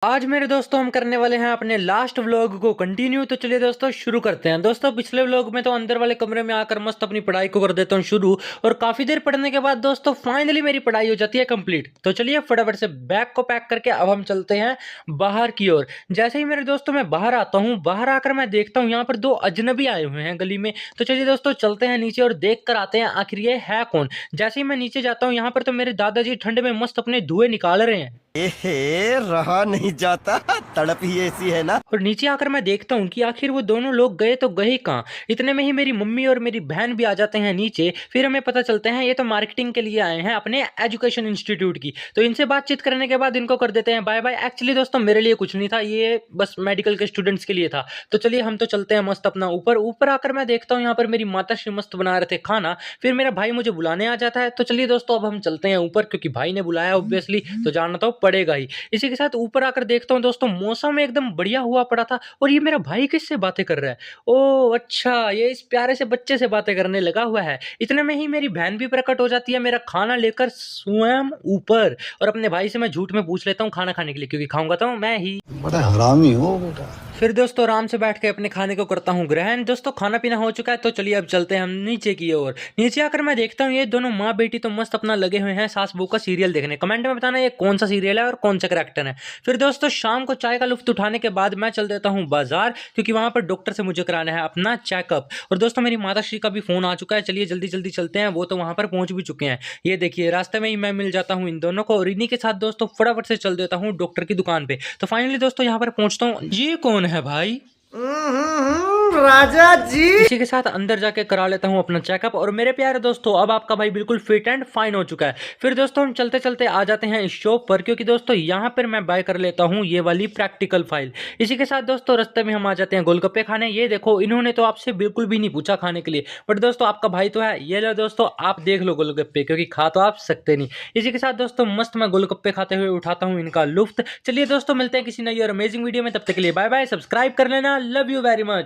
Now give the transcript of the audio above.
आज मेरे दोस्तों हम करने वाले हैं अपने लास्ट व्लॉग को कंटिन्यू। तो चलिए दोस्तों शुरू करते हैं। दोस्तों पिछले व्लॉग में तो अंदर वाले कमरे में आकर मस्त अपनी पढ़ाई को कर देता हूँ शुरू, और काफी देर पढ़ने के बाद दोस्तों फाइनली मेरी पढ़ाई हो जाती है कंप्लीट। तो चलिए फटाफट से बैग को पैक करके अब हम चलते हैं बाहर की ओर। जैसे ही मेरे दोस्तों मैं बाहर आता हूँ, बाहर आकर मैं देखता हूँ यहाँ पर दो अजनबी आए हुए हैं गली में। तो चलिए दोस्तों चलते हैं नीचे और देख कर आते हैं आखिर ये है कौन। जैसे ही मैं नीचे जाता हूँ, यहाँ पर तो मेरे दादाजी ठंड में मस्त अपने धुएं निकाल रहे हैं। एहे, रहा नहीं जाता। तड़प ही ऐसी है ना। और नीचे आकर मैं देखता हूँ कि आखिर वो दोनों लोग गए तो गए कहाँ। इतने में ही मेरी मम्मी और मेरी बहन भी आ जाते हैं नीचे। फिर हमें पता चलते हैं ये तो मार्केटिंग के लिए आए हैं अपने एजुकेशन इंस्टीट्यूट की। तो इनसे बातचीत करने के बाद इनको कर देते हैं बाय बाय। एक्चुअली दोस्तों मेरे लिए कुछ नहीं था, ये बस मेडिकल के स्टूडेंट्स के लिए था। तो चलिए हम तो चलते हैं मस्त अपना ऊपर। ऊपर आकर मैं देखता हूँ यहाँ पर मेरी माता श्री मस्त बना रहे थे खाना। फिर मेरा भाई मुझे बुलाने आ जाता है। तो चलिए दोस्तों अब हम चलते हैं ऊपर, क्योंकि भाई ने बुलाया ऑब्वियसली तो जाना तो पड़ेगा ही। इसी के साथ ऊपर आकर देखता हूँ दोस्तों मौसम एकदम बढ़िया हुआ पड़ा था, और ये मेरा भाई किससे बातें कर रहा है। ओह अच्छा, ये इस प्यारे से बच्चे से बातें करने लगा हुआ है। इतने में ही मेरी बहन भी प्रकट हो जाती है मेरा खाना लेकर स्वयं ऊपर। और अपने भाई से मैं झूठ में पूछ लेता हूँ खाना खाने के लिए, क्योंकि खाऊंगा तो मैं ही। बड़ा हरामी हो बेटा। फिर दोस्तों आराम से बैठ के अपने खाने को करता हूँ ग्रहण। दोस्तों खाना पीना हो चुका है, तो चलिए अब चलते हैं हम नीचे की ओर। नीचे आकर मैं देखता हूँ ये दोनों माँ बेटी तो मस्त अपना लगे हुए हैं सास बहू का सीरियल देखने। कमेंट में बताना ये कौन सा सीरियल है और कौन सा करेक्टर है। फिर दोस्तों शाम को चाय का लुफ्त उठाने के बाद मैं चल देता हूँ बाजार, क्योंकि वहां पर डॉक्टर से मुझे कराना है अपना चेकअप। और दोस्तों मेरी माता श्री का भी फोन आ चुका है। चलिए जल्दी जल्दी चलते हैं, वो तो वहां पर पहुंच भी चुके हैं। ये देखिए रास्ते में ही मैं मिल जाता हूँ इन दोनों को, और इन्हीं के साथ दोस्तों फटाफट से चल देता हूँ डॉक्टर की दुकान पे। तो फाइनली दोस्तों यहाँ पर पहुंचता हूँ। ये कौन है भाई? राजा जी। इसी के साथ अंदर जाके करा लेता हूं अपना चेकअप। और मेरे प्यारे दोस्तों अब आपका भाई बिल्कुल फिट एंड फाइन हो चुका है। फिर दोस्तों हम चलते चलते आ जाते हैं इस शॉप पर, क्योंकि दोस्तों यहां पर मैं बाय कर लेता हूं ये वाली प्रैक्टिकल फाइल। इसी के साथ दोस्तों रास्ते में हम आ जाते हैं गोलगप्पे खाने। ये देखो इन्होंने तो आपसे बिल्कुल भी नहीं पूछा खाने के लिए, बट दोस्तों आपका भाई तो है। ये लो दोस्तों आप देख लो गोलगप्पे, क्योंकि खा तो आप सकते नहीं। इसी के साथ दोस्तों मस्त मैं गोलगप्पे खाते हुए उठाता हूँ इनका लुफ्त। चलिए दोस्तों मिलते हैं किसी नई और अमेजिंग वीडियो में, तब तक के लिए बाय बाय। सब्सक्राइब कर लेना। Love you very much.